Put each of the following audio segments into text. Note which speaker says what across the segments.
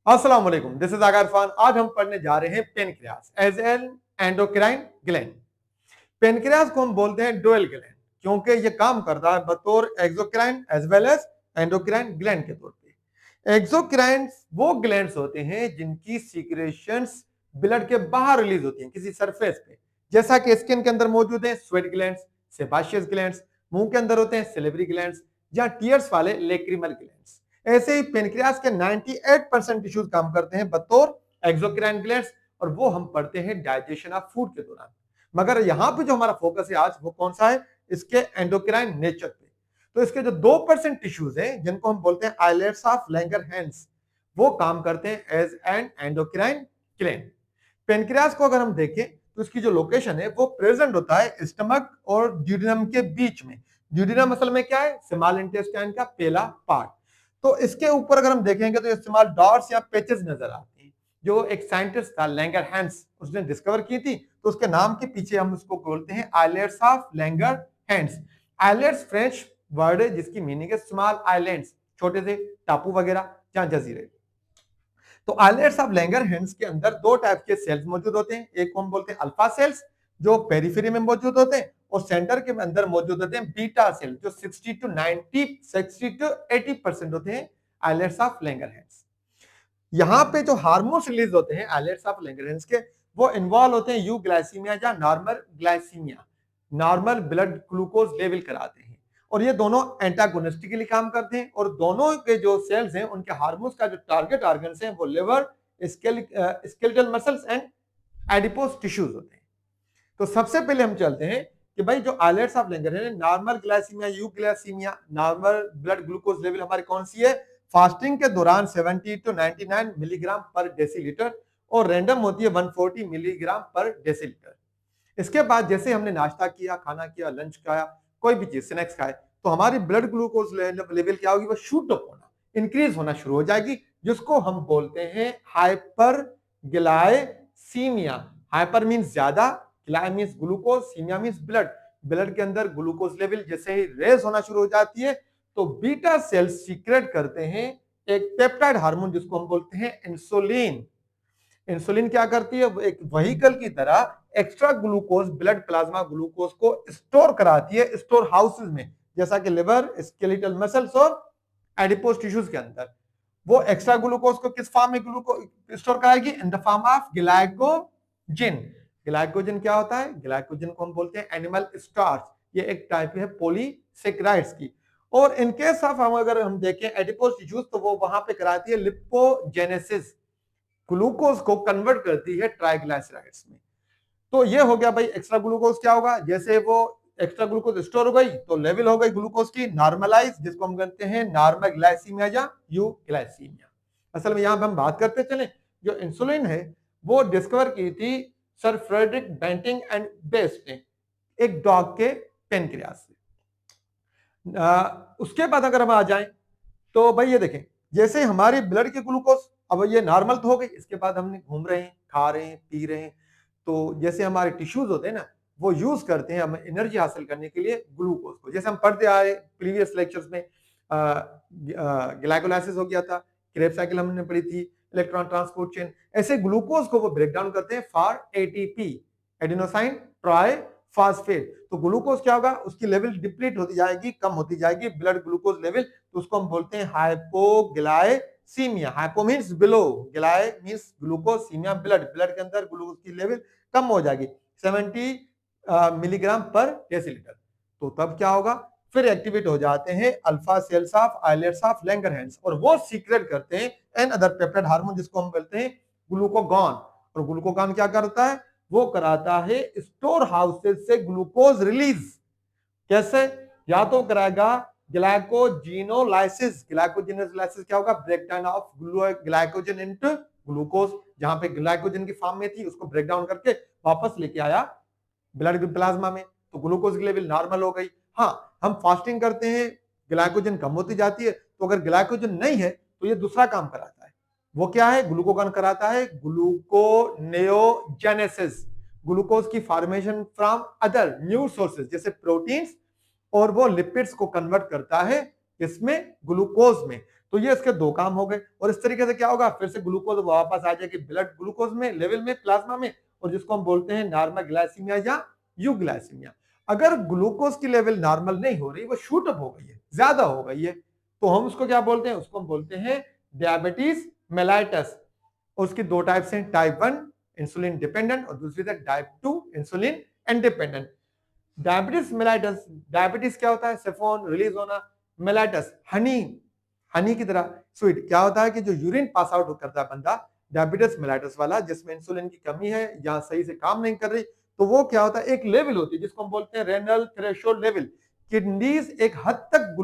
Speaker 1: अस्सलाम वालेकुम, this is आगा इरफान। आज हम पढ़ने जा रहे हैं pancreas as an endocrine gland. Pancreas को हम बोलते हैं डुअल ग्लैंड क्योंकि ये काम करता है बतौर exocrine as well as endocrine gland के तौर पे। एक्सोक्राइन वो ग्लैंड्स होते हैं जिनकी सीक्रेशंस ब्लड के बाहर रिलीज होती हैं किसी सरफेस पे, जैसा कि स्किन के अंदर मौजूद है स्वेट ग्लैंड्स, सेबाशियस ग्लैंड्स, मुंह के अंदर होते हैं सेलेवरी ग्लैंड्स या टीयर्स वाले लेक्रिमल ग्लैंड्स। ऐसे ही पेनक्रियास के 98% टिश्यूज काम करते हैं बतौर एक्सोक्राइन ग्लैंड्स, और वो हम पढ़ते हैं डाइजेशन ऑफ फूड के दौरान। मगर यहां पे जो हमारा फोकस है आज वो कौन सा है, इसके एंडोक्राइन नेचर पे। तो इसके जो 2% टिश्यूज हैं जिनको हम बोलते हैं आइलेट्स ऑफ लैंगरहैंस, वो काम करते हैं as an endocrine gland. Pancreas को अगर हम देखें तो इसकी जो लोकेशन है वो प्रेजेंट होता है स्टमक और ड्यूडिनम के बीच में। ड्यूडिनम असल में क्या है, स्मॉल इंटेस्टाइन का पहला पार्ट। तो इसके ऊपर अगर हम देखेंगे तो ये स्मॉल डॉट्स या पैचेस नजर आते हैं, जो एक साइंटिस्ट था लैंगरहैंस उसने डिस्कवर की थी। तो उसके नाम के पीछे हम उसको बोलते हैं islets of Langerhans. Islets French word है जिसकी मीनिंग है स्मॉल आइलैंड्स, छोटे से टापू वगैरह या जजीरे। तो आइलेट्स ऑफ लैंगरहैंस के अंदर दो टाइप के सेल्स मौजूद होते हैं। एक को हम बोलते हैं अल्फा सेल्स जो पेरिफेरी में मौजूद होते हैं, और सेंटर के अंदर मौजूद होते हैं बीटा सेल जो 60 to 80% होते हैं आइलेट्स ऑफ लैंगरहैंस। यहाँ पे जो हार्मोन्स रिलीज होते हैं आइलेट्स ऑफ लैंगरहैंस के, वो इन्वॉल्व होते हैं यूग्लाइसीमिया या normal glycaemia, normal blood glucose level कराते हैं। और ये दोनों एंटागोनिस्टिकली काम करते हैं, और दोनों के जो सेल्स हैं उनके हार्मोन्स का जो टारगेट ऑर्गन्स हैं वो liver, skeletal muscles and adipose tissues होते हैं। तो सबसे पहले हम चलते हैं कि भाई जो islets of Langerhans, normal glycemia, euglycemia, normal blood glucose level हमारी कौन सी है, फास्टिंग के दौरान 70 to 99 मिलीग्राम पर डेसीलीटर, और रैंडम होती है 140 मिलीग्राम पर डेसीलीटर। इसके बाद जैसे हमने नाश्ता किया, खाना किया, लंच खाया, कोई भी चीज स्नैक्स खाए, तो हमारी ब्लड ग्लूकोज लेवल क्या होगी, वो शूट अप होना, इंक्रीज होना शुरू हो जाएगी, जिसको हम बोलते हैं हाइपर ग्लाइसीमिया। हाइपर मींस ज्यादा, gly means glucose, semia means blood. Blood के अंदर ग्लूकोज लेवल जैसे ही रेस होना शुरू हो जाती है तो बीटा सेल्स सीक्रेट करते हैं एक पेप्टाइड हार्मोन जिसको हम बोलते हैं इंसुलिन। इंसुलिन क्या करती है, एक व्हीकल की तरह extra glucose blood plasma glucose को स्टोर कराती है स्टोर हाउसेज में, जैसा कि लिवर, स्केलेटल मसल्स और एडिपोज टिश्यूज के अंदर। वो एक्स्ट्रा ग्लूकोज को किस फॉर्म में ग्लूकोज स्टोर कराएगी, in the form of glycogen. Glycogen क्या होता है, ग्लाइकोजन को हम बोलते हैं एनिमल स्टार्च। ये एक टाइप है पॉलीसेकेराइड्स की। और इन केस ऑफ हम अगर हम देखें एडिपोज टिश्यूज, तो वो वहां पे कराती है लिपोजेनेसिस, ग्लूकोज को कन्वर्ट करती है ट्राइग्लिसराइड्स में। तो ये हो गया भाई एक्स्ट्रा ग्लूकोज क्या होगा, जैसे वो एक्स्ट्रा ग्लूकोज स्टोर हो गई तो लेवल हो गई ग्लूकोज की नॉर्मलाइज, जिसको हम कहते हैं नॉर्मल ग्लाइसीमिया या यूग्लाइसीमिया। असल में यहां हम बात करते चले, जो इंसुलिन है वो डिस्कवर की थी sir Frederick Banting and Best ने, एक डॉग के पेनक्रियास से। उसके बाद अगर हम आ जाएं तो भाई ये देखें, जैसे हमारी ब्लड के ग्लूकोज अब ये नॉर्मल तो हो गई, इसके बाद हमने घूम रहे हैं, खा रहे हैं, पी रहे हैं, तो जैसे हमारे टिश्यूज होते हैं ना, वो यूज करते हैं हमें एनर्जी हासिल करने के लिए ग्लूकोज को। जैसे हम पढ़ते आए प्रीवियस लेक्चर्स में, ग्लाइकोलाइसिस हो गया था, क्रेब्स साइकिल हमने पढ़ी थी, इलेक्ट्रॉन ट्रांसपोर्ट चेन। ऐसे ग्लूकोज को वो ब्रेक डाउन करते हैं for ATP, adenosine try phosphate. तो ग्लूकोज क्या होगा, उसकी लेवल डिप्लीट होती जाएगी, कम होती जाएगी ब्लड ग्लूकोज लेवल, तो उसको हम बोलते हैं hypoglycemia. Hypo means below, gly means glucose, semia blood, blood के अंदर ग्लूकोज की लेवल कम हो जाएगी 70 मिलीग्राम पर डेसीलीटर। तो तब क्या होगा, फिर एक्टिवेट हो जाते हैं alpha cells of islets of Langerhans, और वो सीक्रेट करते हैं एन अदर पेप्टाइड हार्मोन जिसको हम बोलते हैं ग्लूकोगॉन। और ग्लूकोगॉन क्या करता है, वो कराता है स्टोर हाउसेज से ग्लूकोज रिलीज। कैसे, या तो कराएगा ग्लाइकोजिनोलाइसिस। ग्लाइकोजिनोलाइसिस क्या होगा, breakdown of glycogen into glucose, जहां पे ग्लाइकोजन की फॉर्म में थी उसको ब्रेक डाउन करके वापस लेके आया ब्लड प्लाज्मा में, तो ग्लूकोज की लेवल नॉर्मल हो गई। हाँ, हम फास्टिंग करते हैं, ग्लाइकोजन कम होती जाती है, तो अगर ग्लाइकोजन नहीं है तो ये दूसरा काम कराता है। वो क्या है, ग्लूकोगॉन कराता है ग्लूकोनेओजेनेसिस, ग्लूकोज की formation from other new sources जैसे प्रोटीन्स, और वो लिपिड्स को कन्वर्ट करता है इसमें ग्लूकोज में। तो ये इसके दो काम हो गए। और इस तरीके से क्या होगा, फिर से ग्लूकोज वापस आ जाएगी ब्लड ग्लूकोज में लेवल में, प्लाज्मा में, और जिसको हम बोलते हैं नॉर्मल ग्लाइसीमिया या यूग्लाइसीमिया। अगर ग्लूकोज की लेवल नॉर्मल नहीं हो रही, वो शूट अप हो गई है, ज्यादा हो गई है, तो हम उसको क्या बोलते हैं, उसको हम बोलते हैं डायबिटीज मेलाइटस। उसकी दो टाइप्स हैं, टाइप 1 इंसुलिन डिपेंडेंट और दूसरी type 2 insulin independent. Diabetes mellitus, diabetes क्या होता है, सेफोन रिलीज होना, मेलाइटस हनी, हनी की तरह स्वीट। क्या होता है कि जो यूरिन पास आउट करता है बंदा डायबिटीज मेलाइटस वाला, जिसमें इंसुलिन की कमी है या सही से काम नहीं कर रही, तो वो क्या होता है, एक लेवल होती है जिसको हम बोलते हैं रेनल थ्रेशोल्ड लेवल। किडनीज एक हद तक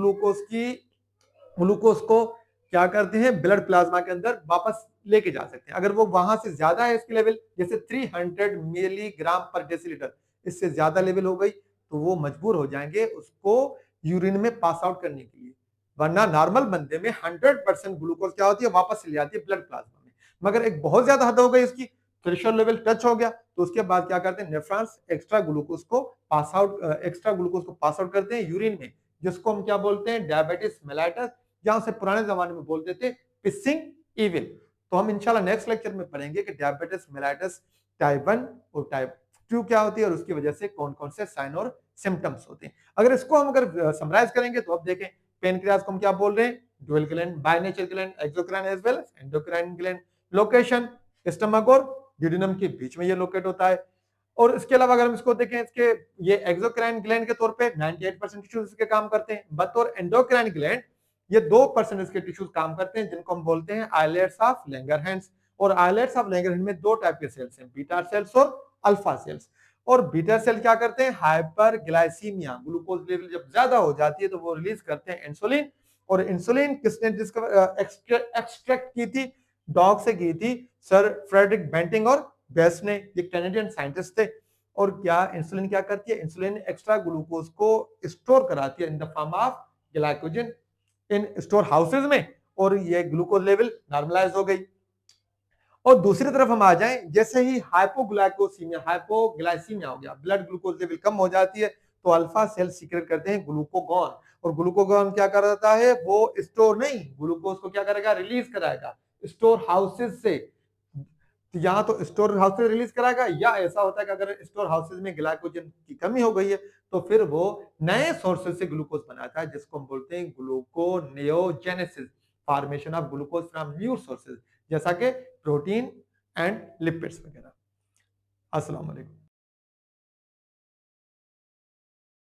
Speaker 1: ग्लूकोज को क्या करते हैं, ब्लड प्लाज्मा के अंदर वापस लेके जा सकते हैं। अगर वो वहां से ज्यादा है इसकी लेवल, जैसे 300 मिलीग्राम पर डेसीलीटर, इससे ज्यादा लेवल हो गई, तो वो मजबूर हो जाएंगे उसको यूरिन में पास आउट करने के लिए। वरना नॉर्मल बंदे में 100% ग्लूकोज क्या होती है, वापस चली जाती है ब्लड प्लाज्मा में। मगर एक बहुत ज्यादा हद हो गई इसकी, थ्रेशोल्ड लेवल टच हो गया, तो उसके बाद क्या करते हैं, नेफ्रॉन्स एक्स्ट्रा ग्लूकोज को पास आउट करते हैं यूरिन में, जिसको हम क्या बोलते हैं, डायबिटीज मेलाइटस, जहां से पुराने जमाने में बोलते थे पिसिंग इविल। तो हम इंशाल्लाह नेक्स्ट लेक्चर में पढ़ेंगे कि डायबिटीज मेलाइटस टाइप 1 और टाइप 2 क्या होती है, और उसकी वजह से कौन कौन से साइन और सिम्टम्स होते हैं। अगर इसको हम समराइज करेंगे तो अब देखें, पेनक्रियाज को हम क्या बोल रहे हैं, dual gland, binature gland, exocrine as well as endocrine gland. Location stomach और ड्यूडेनम के बीच में ये लोकेट होता है। और इसके अलावा अगर हम इसको देखें, इसके ये एक्सोक्राइन ग्लैंड के तौर पे 98% टिश्यूज इसके काम करते हैं, बतौर एंडोक्राइन ग्लैंड ये 2% इसके टिश्यूज काम करते हैं, जिनको हम बोलते हैं आइलेट्स ऑफ लैंगरहैंस। और आइलेट्स ऑफ लैंगरहैंस में दो टाइप के सेल्स हैं, बीटा सेल्स और अल्फा सेल्स। और बीटा सेल क्या करते हैं, हाइपरग्लाइसीमिया, ग्लूकोज लेवल जब ज्यादा हो जाती है तो वो रिलीज करते हैं इंसुलिन। और इंसुलिन किसने एक्सट्रैक्ट की थी, डॉग से की थी, सर फ्रेडरिक बेंटिंग और बेस्ट ने, ये कैनेडियन साइंटिस्ट थे। और क्या इंसुलिन क्या करती है, इंसुलिन एक्स्ट्रा ग्लूकोज को स्टोर कराती है in the form of glycogen in store houses में, और ये ग्लूकोज लेवल नॉर्मलाइज हो गई। और दूसरी तरफ हम आ जाएं, जैसे ही हाइपोग्लाइसीमिया हो गया, ब्लड ग्लूकोज लेवल कम हो जाती है, तो अल्फा सेल सीक्रेट करते हैं ग्लूकोगॉन। और ग्लूकोगॉन क्या करता है, वो स्टोर नहीं, ग्लूकोज को क्या करेगा, रिलीज कराएगा स्टोर हाउसेज से। या तो स्टोर हाउस से रिलीज कराएगा, या ऐसा होता है कि अगर स्टोर हाउसेज में ग्लाइकोजन की कमी हो गई है, तो फिर वो नए सोर्सेज से ग्लूकोज बनाता है, जिसको हम बोलते हैं gluconeogenesis, formation of glucose from new sources, जैसा कि प्रोटीन एंड लिपिड्स वगैरह। अस्सलाम वालेकुम।